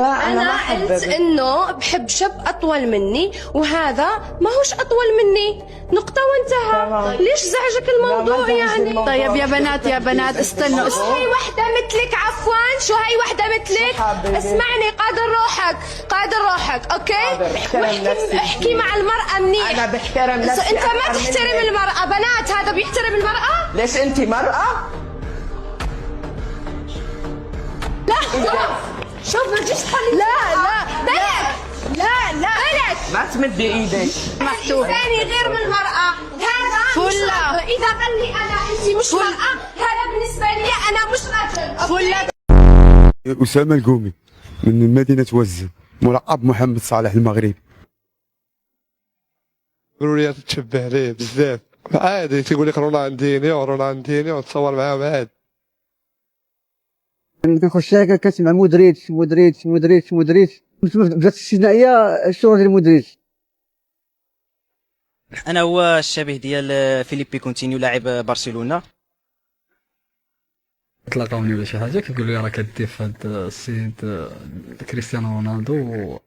انا قلت انه بحب شاب اطول مني وهذا ماهوش اطول مني، نقطة وانتهى. ليش زعجك الموضوع يعني؟ طيب يا بنات استنوا. هاي وحدة مثلك، عفوا شو هاي وحدة مثلك؟ اسمعني، قادر روحك اوكي؟ احكي مع المرأة منيح. انا بحترم نفسي. انت ما تحترم المرأة. بنات هذا بيحترم المرأة؟ ليش انت مرأة؟ لا شوف ما تجيش تخلي. بالك ما تمدي ايدك. مكتوب ثاني غير من المرأة. هذا مش رجل. إذا قال لي أنا أنت مش مرأة، هذا بالنسبة لي أنا مش رجل. أسامة القومي من مدينة وزة، ملقب محمد صالح المغربي. يقولوا لي تشبه ليه بزاف، عادي تيقول لك رونالدينيو وتصور معاهم عادي. كنخش هكا كنسمع مودريتش بدات الاستثنائيه الشهره ديال مودريتش. انا هو الشبيه ديال فيليبي كونتينيو لاعب برشلونه. تلاقاوني ولا شي حاجه كيقول لي راه كدير في هاد السيد كريستيانو رونالدو.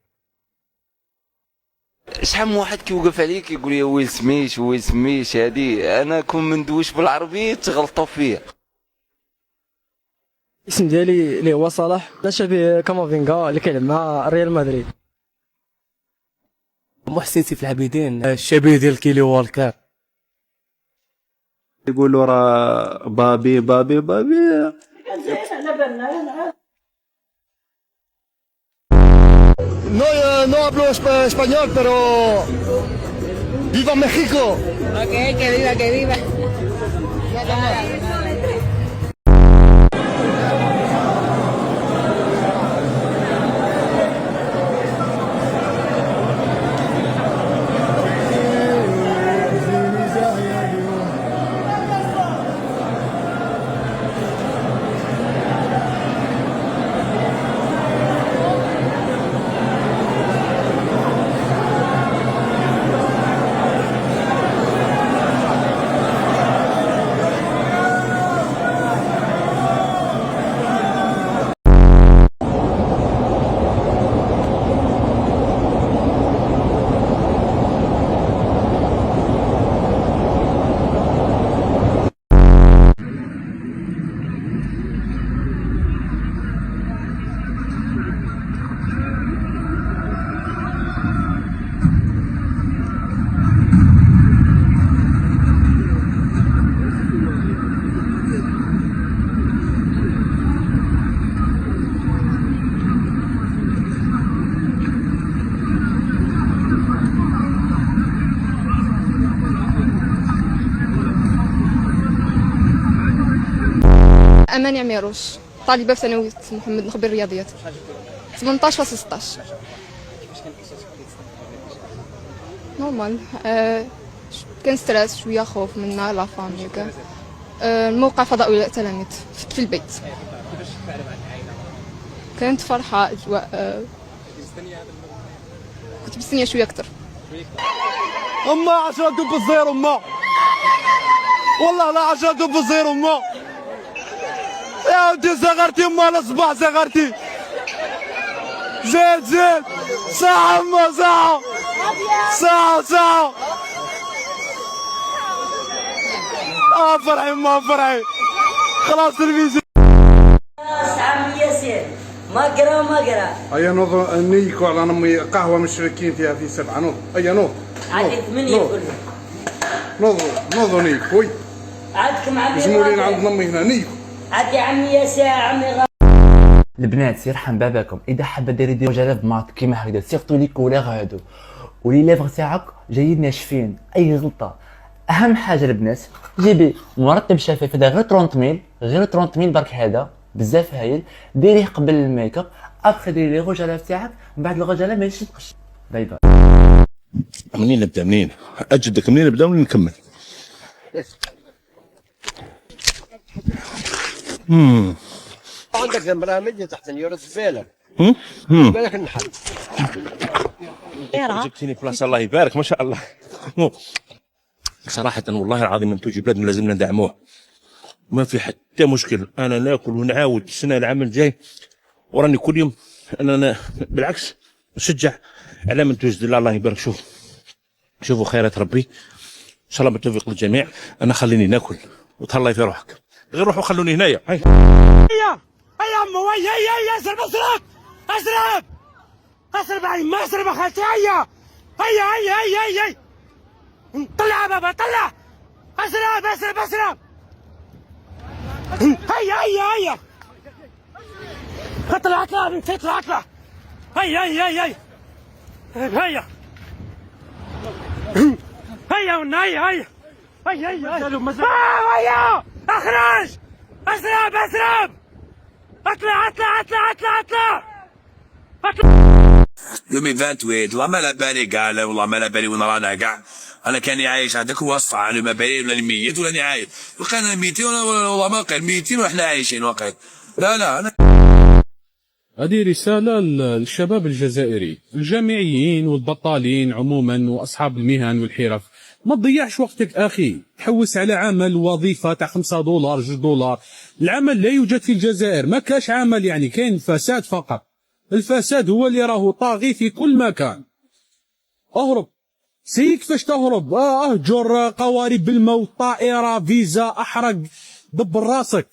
شحال من واحد كيوقف عليك كيقول لي ويل سميش هادي، انا كون مندوش بالعربي تغلطوا فيا. الاسم ديالي اللي هو صلاح، لا شبيه كامافينغا اللي كيلعب مع ريال مدريد. محسن سيف العبيدين، الشبيه ديال كيلي والكر. يقولوا راه بابي No hablo español, pero ¡Viva México! Ok, que viva. أماني عميروش، طالبة في ثانوية محمد نخبي الرياضيات 18.16. نورمال. كان ستريس شوية، خوف من لا فامي. الموقع فضاء التلاميذ في البيت. كانت فرحة، أجواء. كنت مستنية شوية أكثر. أما 10 بالزيرو أما، والله لا 10 بالزيرو أما. يا ودي صغرتي أما الأصبع صغرتي. زيد ساعة أما ساعة. فرحي أما فرحي، خلاص تلفزيون. عمي ياسين ما قرا. أيا نوض نيكو على نمي قهوة مشركين فيها في 7. نوض أيا نوض. عاد 8 كله. نوض نيكو. عادكم عمي. جمهورين عند نمي هنا نيكو. عاد يا عمي يا ساعة عمي. البنات يرحم باباكم، اذا حابه ديري مجالات بماط كيما هكذا سيرتو لي كولير هادو ولي ليفغ تاعك جايين ناشفين، اي غلطه. اهم حاجه البنات جيبي مرطب شفايف، هذا غير 30 برك، هذا بزاف هايل. ديريه قبل الميك اب، ابخي ديري لي غوجالات تاعك، من بعد الغوجاله ما يشدقش. باي باي. منين نبدا؟ منين اجدك؟ منين نبدا ومنين نكمل؟ عندك برامج تحت اليورو زباله. بالك النحل. جبتيني بلاصه الله يبارك، ما شاء الله. صراحه والله العظيم انتم بلادنا لازم ندعموه، ما في حتى مشكل. انا ناكل ونعاود السنه العام الجاي، وراني كل يوم انا بالعكس نشجع على من توجد الله يبارك. شوفوا خيرات ربي ان شاء الله بالتوفيق للجميع. انا خليني ناكل وتهلاي في روحك، غير روحوا خلوني هنايا. هيا هيا عمو هيا اشرب اشرب علي ما اشرب يا خالتي. هيا طلع يا بابا طلع. اشرب هيا اطلع بنتي اطلع. هيا هيا اخرج. اشرب اطلع 2028 والله ما لا بالي كاع، لا والله ما لا بالي وين رانا كاع. انا كاني عايش هذاك هو الصح، انا ما بالي ولا ميت ولا عايش. وكان 200 والله ما قال 200 وحنا عايشين واقيلا. لا انا هذه رسالة للشباب الجزائري، الجامعيين والبطالين عموما واصحاب المهن والحرف. ما تضيعش وقتك اخي، تحوس على عمل وظيفة تاع $5 $2. العمل لا يوجد في الجزائر، ما كاش عمل، يعني كاين فساد فقط. الفساد هو اللي راه طاغي في كل مكان. اهرب، سي كيفاش تهرب. اهجر قوارب الموت، طائرة، فيزا، احرق، دبر راسك.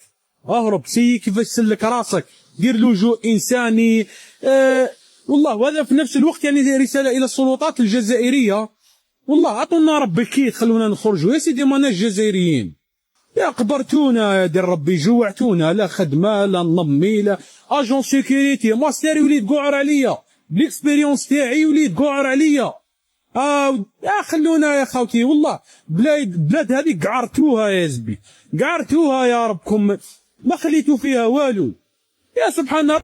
اهرب، سي كيفاش تسلك راسك، دير لجوء انساني. والله وهذا في نفس الوقت يعني رسالة الى السلطات الجزائرية. والله اعطونا ربي كيت، خلونا نخرجوا يا سيدي، ماناش جزائريين. يا قبرتونا يا دير ربي، جوعتونا، لا خدمه لا نظمي لا اجون سيكوريتي. ماستر يولي تقعر عليا، بالاكسبيريونس تاعي يولي تقعر عليا. يا خلونا يا خوتي، والله بلاد هذه قعرتوها يا زبي، قعرتوها يا ربكم، ما خليتوا فيها والو. يا سبحان الله.